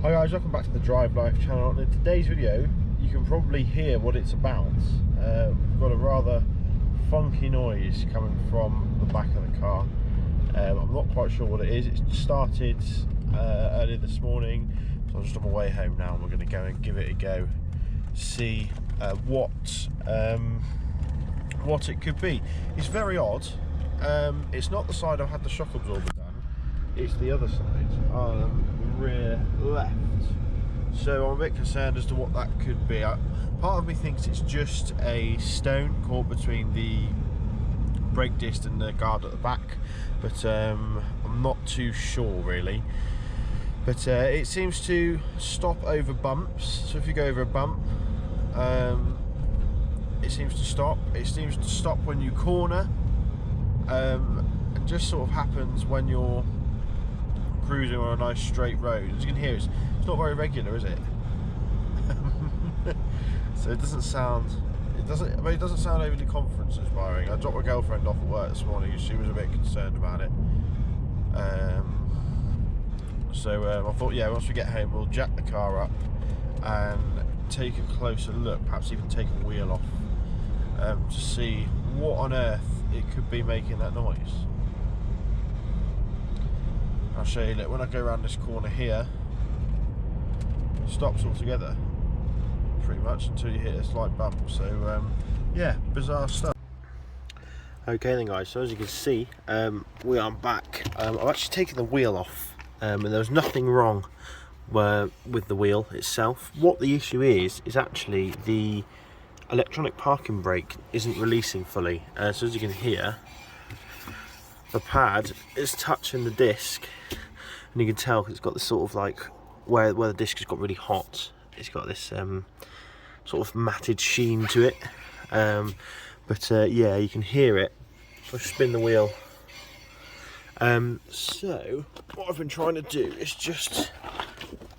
Hi guys, welcome back to the Drive Life channel. And in today's video, you can probably hear what it's about. We've got a rather funky noise coming from the back of the car. I'm not quite sure what it is. It started earlier this morning, so I'm just on my way home now, and we're going to go and give it a go, see what it could be. It's very odd. It's not the side I've had the shock absorber done, it's the other side, rear left. So I'm a bit concerned as to what that could be. Part of me thinks it's just a stone caught between the brake disc and the guard at the back, but I'm not too sure really. But it seems to stop over bumps, so if you go over a bump, it seems to stop. It seems to stop when you corner, and just sort of happens when you're cruising on a nice straight road. As you can hear, it's not very regular, is it? So it doesn't sound sound overly confidence inspiring. I dropped my girlfriend off at work this morning. She was a bit concerned about it. So I thought, yeah, once we get home, we'll jack the car up and take a closer look, perhaps even take a wheel off, to see what on earth it could be making that noise. I'll show you, look, when I go around this corner here, it stops altogether, pretty much, until you hit a slight bump. So yeah, bizarre stuff. Okay then guys, so as you can see, we are back. I've actually taken the wheel off, and there was nothing wrong with the wheel itself. What the issue is actually the electronic parking brake isn't releasing fully. So as you can hear, the pad is touching the disc, and you can tell it's got this sort of like where the disc has got really hot. It's got this sort of matted sheen to it. But yeah, you can hear it. I'll spin the wheel. So what I've been trying to do is just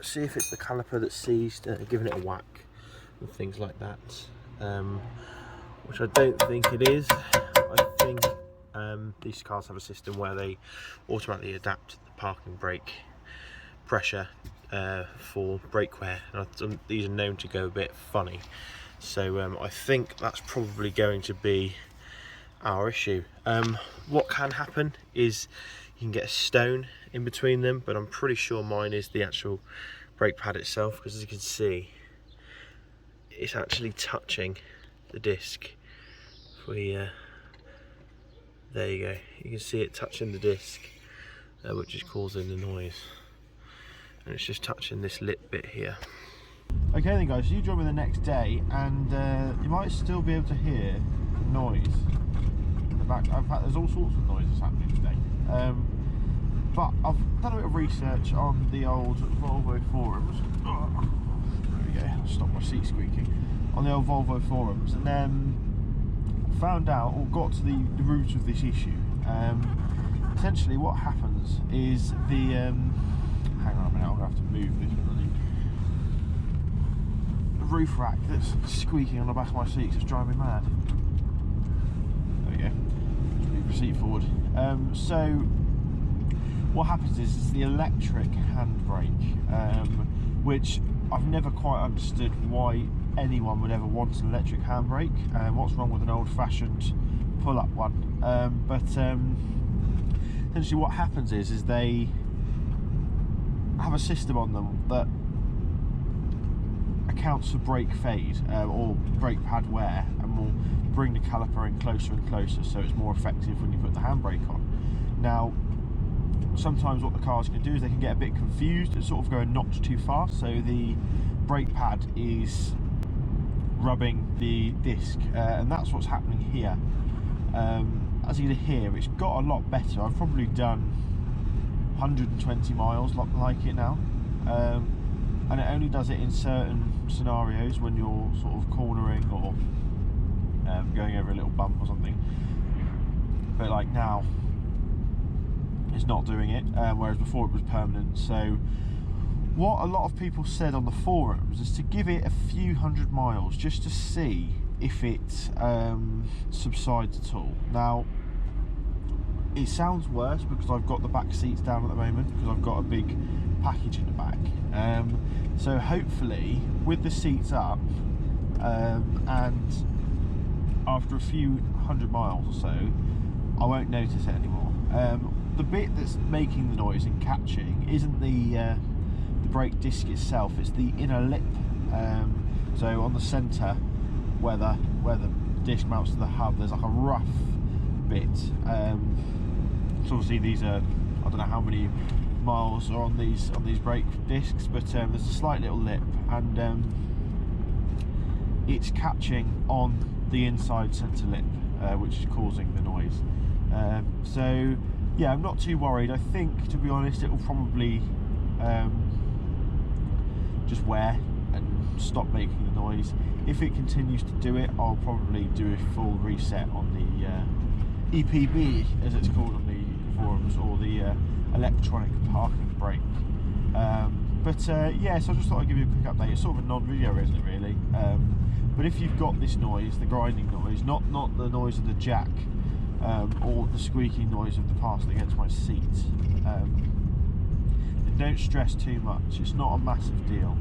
see if it's the caliper that's seized, giving it a whack and things like that. Which I don't think it is. I think these cars have a system where they automatically adapt the parking brake pressure for brake wear, and these are known to go a bit funny. So I think that's probably going to be our issue. What can happen is you can get a stone in between them, but I'm pretty sure mine is the actual brake pad itself, because as you can see, it's actually touching the disc. There you go, you can see it touching the disc, which is causing the noise, and it's just touching this lip bit here. Okay then guys, so you join me the next day, and you might still be able to hear noise in the back. In fact, there's all sorts of noises happening today. But I've done a bit of research on the old Volvo forums. There we go, I'll stop my seat squeaking. On the old Volvo forums, and then found out, or got to the root of this issue. Essentially what happens is the hang on a minute, I'm going to have to move this really. The roof rack that's squeaking on the back of my seat is driving me mad. There we go, just move the seat forward. So what happens is it's the electric handbrake, which I've never quite understood why anyone would ever want an electric handbrake. What's wrong with an old-fashioned pull-up one? But essentially what happens is they have a system on them that accounts for brake fade, or brake pad wear, and will bring the caliper in closer and closer, so it's more effective when you put the handbrake on. Now, sometimes what the cars can do is they can get a bit confused and sort of go a notch too fast, so the brake pad is rubbing the disc, and that's what's happening here. As you can hear, it's got a lot better. I've probably done 120 miles like it now, and it only does it in certain scenarios when you're sort of cornering or going over a little bump or something. But like now, it's not doing it, whereas before it was permanent. So what a lot of people said on the forums is to give it a few hundred miles just to see if it subsides at all. Now, it sounds worse because I've got the back seats down at the moment, because I've got a big package in the back. So hopefully with the seats up, and after a few 100 miles or so, I won't notice it anymore. The bit that's making the noise and catching isn't the brake disc itself, it's the inner lip. So on the centre where the disc mounts to the hub, there's like a rough bit. So obviously these are, I don't know how many miles are on these brake discs, but there's a slight little lip, and it's catching on the inside centre lip, which is causing the noise. So yeah, I'm not too worried. I think, to be honest, it will probably just wear and stop making the noise. If it continues to do it, I'll probably do a full reset on the EPB, as it's called on the forums, or the electronic parking brake. Yeah, so I just thought I'd give you a quick update. It's sort of a non-video, isn't it, really? But if you've got this noise, the grinding noise, not the noise of the jack, or the squeaking noise of the parcel against my seat, then don't stress too much. It's not a massive deal.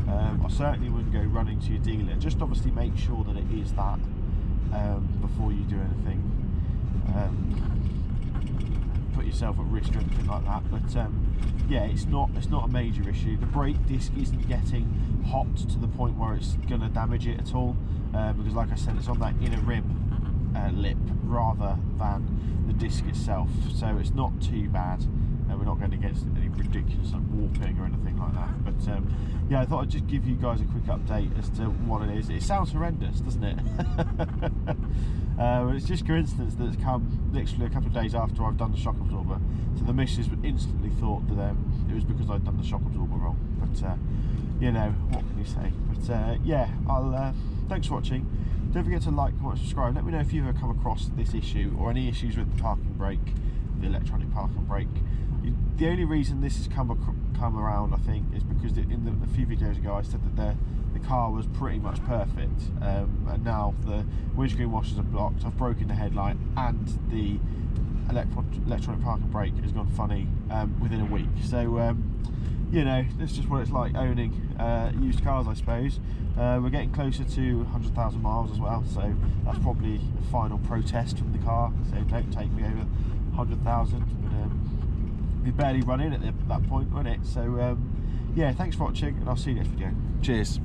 I certainly wouldn't go running to your dealer. Just obviously make sure that it is that before you do anything. Put yourself at risk or anything like that. But yeah, it's not a major issue. The brake disc isn't getting hot to the point where it's going to damage it at all, because like I said, it's on that inner rim lip rather than the disc itself, so it's not too bad. We're not going to get any ridiculous like warping or anything like that. But yeah, I thought I'd just give you guys a quick update as to what it is. It sounds horrendous, doesn't it? It's just coincidence that it's come literally a couple of days after I've done the shock absorber. So the missus instantly thought that it was because I'd done the shock absorber wrong. But you know, what can you say? But yeah, I'll thanks for watching. Don't forget to like, comment, subscribe. Let me know if you've ever come across this issue or any issues with the parking brake, the electronic parking brake. The only reason this has come around, I think, is because in a few videos ago I said that the car was pretty much perfect, and now the windscreen washers are blocked, I've broken the headlight, and the electronic parking brake has gone funny within a week. So you know, that's just what it's like owning used cars, I suppose. We're getting closer to 100,000 miles as well, so that's probably a final protest from the car, so don't take me over 100,000. But we'd barely run in at that point, wouldn't it? So yeah, thanks for watching, and I'll see you next video. Cheers.